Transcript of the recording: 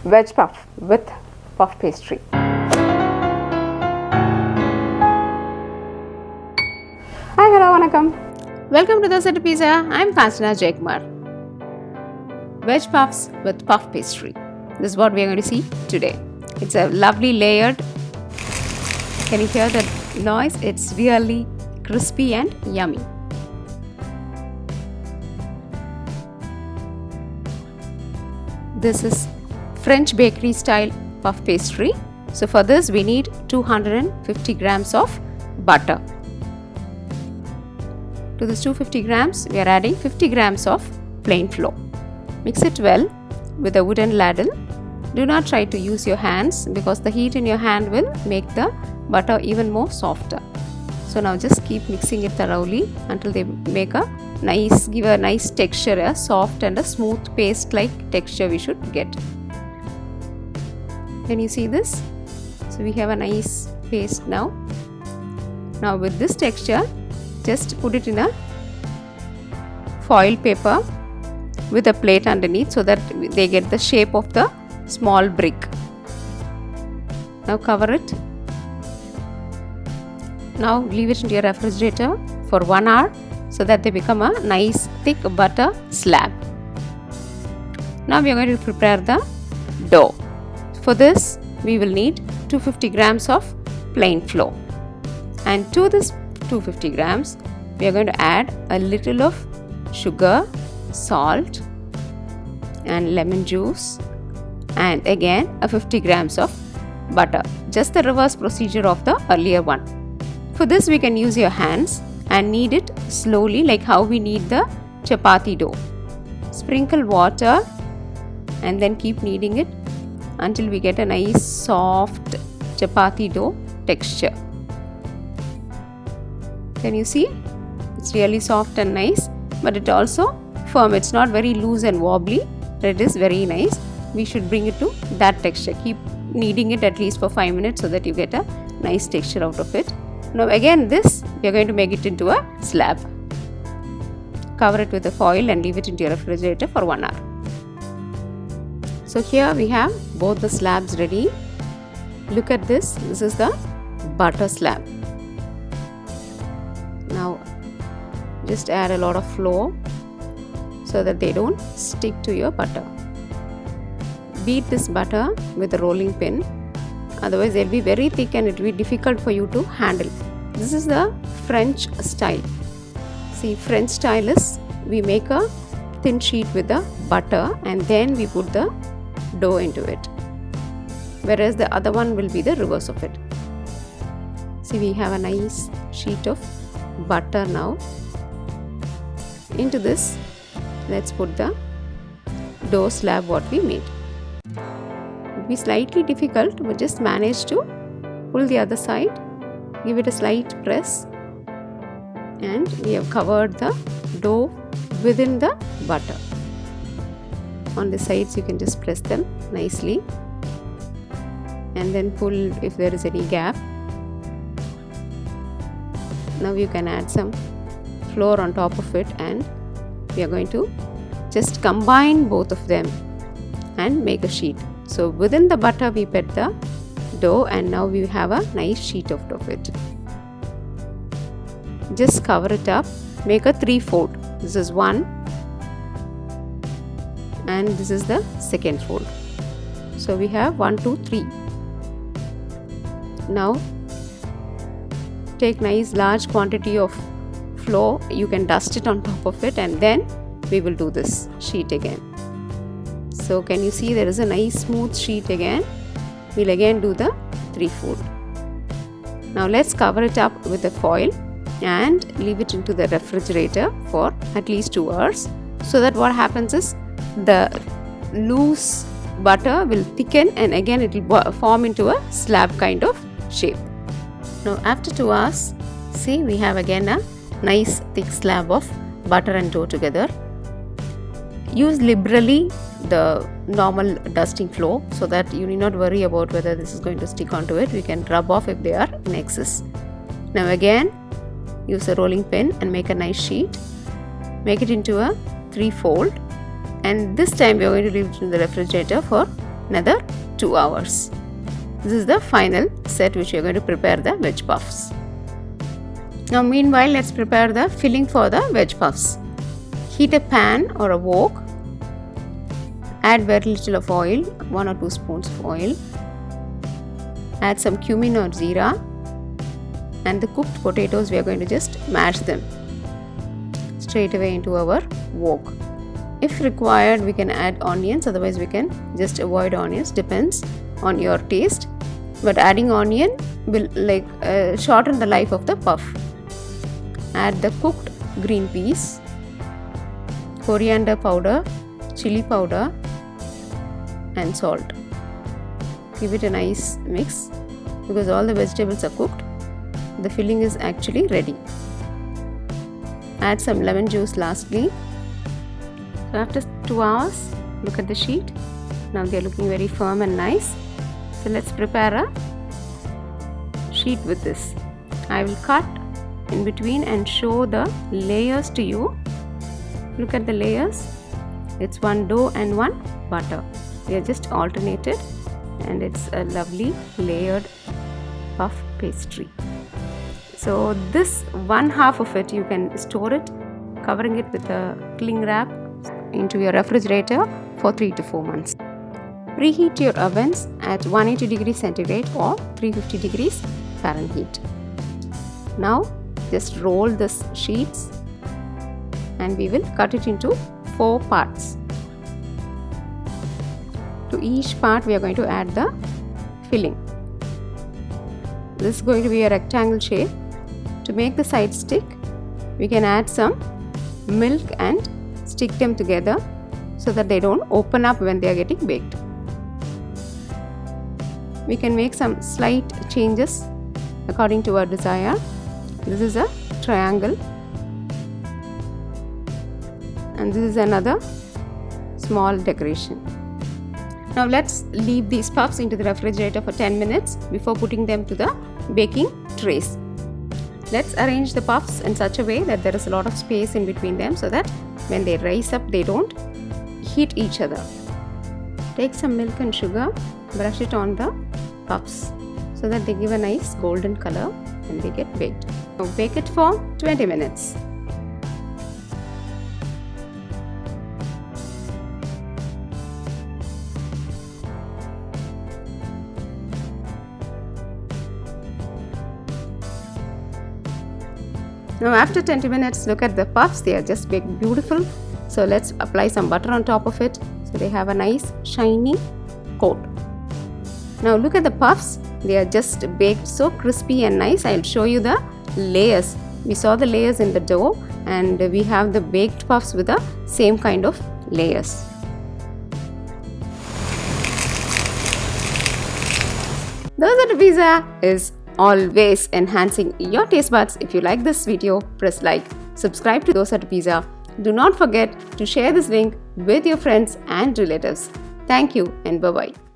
Veg Puff with puff pastry. Hi, hello, vanakkam. Welcome to Dosa to Pizza. I'm Kanchana Jaykumar. Veg puffs with puff pastry. This is what we are going to see today. It's a lovely layered. Can you hear the noise? It's really crispy and yummy. This is French bakery style puff pastry. So for this we need 250 grams of butter. To this 250 grams, we are adding 50 grams of plain flour. Mix it well with a wooden ladle. Do not try to use your hands because the heat in your hand will make the butter even more softer. So now just keep mixing it thoroughly until they make a nice, give a nice texture, a soft and a smooth paste-like texture we should get. Can you see this? So we have a nice paste now. Now with this texture, just put it in a foil paper with a plate underneath so that they get the shape of the small brick. Now cover it. Now leave it in your refrigerator for 1 hour so that they become a nice thick butter slab. Now we are going to prepare the dough. For this we will need 250 grams of plain flour, and to this 250 grams we are going to add a little of sugar, salt and lemon juice, and again a 50 grams of butter, just the reverse procedure of the earlier one. For this we can use your hands and knead it slowly like how we knead the chapati dough. Sprinkle water and then keep kneading it until we get a nice soft chapati dough texture. Can you see? It's really soft and nice, but it also firm. It's not very loose and wobbly, but it is very nice. We should bring it to that texture. Keep kneading it at least for 5 minutes so that you get a nice texture out of it. Now again this, we are going to make it into a slab. Cover it with a foil and leave it into your refrigerator for 1 hour. So here we have both the slabs ready. Look at this. This is the butter slab. Now just add a lot of flour so that they don't stick to your butter. Beat this butter with a rolling pin, otherwise they'll be very thick and it will be difficult for you to handle. This is the French style. See, French style is we make a thin sheet with the butter and then we put the dough into it, whereas the other one will be the reverse of it. See, we have a nice sheet of butter now. Into this let's put the dough slab what we made. It will be slightly difficult, but just manage to pull the other side, give it a slight press, and we have covered the dough within the butter. On the sides you can just press them nicely and then pull if there is any gap. Now you can add some flour on top of it and we are going to just combine both of them and make a sheet. So within the butter we put the dough and now we have a nice sheet of it. Just cover it up, make a 3/4. This is one and this is the second fold. So we have 1, 2, 3. Now take nice large quantity of flour, you can dust it on top of it and then we will do this sheet again. So can you see there is a nice smooth sheet again? We'll again do the 3/4. Now let's cover it up with the foil and leave it into the refrigerator for at least 2 hours, so that what happens is the loose butter will thicken and again it will form into a slab kind of shape. Now after 2 hours, see, we have again a nice thick slab of butter and dough together. Use liberally the normal dusting flour so that you need not worry about whether this is going to stick onto it. We can rub off if they are in excess. Now again use a rolling pin and make a nice sheet. Make it into a 3/4 and this time we are going to leave it in the refrigerator for another 2 hours. This is the final set which we are going to prepare the veg puffs. Now meanwhile, let's prepare the filling for the veg puffs. Heat a pan or a wok. Add very little of oil, 1 or 2 spoons of oil. Add some cumin or jeera, and the cooked potatoes, we are going to just mash them straight away into our wok. If required, we can add onions, otherwise we can just avoid onions, depends on your taste. But adding onion will shorten the life of the puff. Add the cooked green peas, coriander powder, chilli powder, and salt. Give it a nice mix. Because all the vegetables are cooked, the filling is actually ready. Add some lemon juice lastly. So after 2 hours, look at the sheet. Now they are looking very firm and nice. So let's prepare a sheet with this. I will cut in between and show the layers to you. Look at the layers. It's one dough and one butter. They are just alternated, and it's a lovely layered puff pastry. So this one half of it, you can store it, covering it with a cling wrap into your refrigerator for 3 to 4 months. Preheat your ovens at 180 degrees centigrade or 350 degrees Fahrenheit. Now just roll this sheets and we will cut it into 4 parts. To each part we are going to add the filling. This is going to be a rectangle shape. To make the sides stick, we can add some milk and stick them together so that they don't open up when they are getting baked. We can make some slight changes according to our desire. This is a triangle and this is another small decoration. Now let's leave these puffs into the refrigerator for 10 minutes before putting them to the baking trays. Let's arrange the puffs in such a way that there is a lot of space in between them so that when they rise up, they don't hit each other. Take some milk and sugar, brush it on the puffs so that they give a nice golden color and they get baked. Now bake it for 20 minutes. Now after 20 minutes, look at the puffs, they are just baked beautiful. So let's apply some butter on top of it so they have a nice shiny coat. Now look at the puffs, they are just baked so crispy and nice. I'll show you the layers. We saw the layers in the dough and we have the baked puffs with the same kind of layers. Dosa pizza is always enhancing your taste buds. If you like this video, press like, subscribe to Dosa Pizza. Do not forget to share this link with your friends and relatives. Thank you and bye-bye.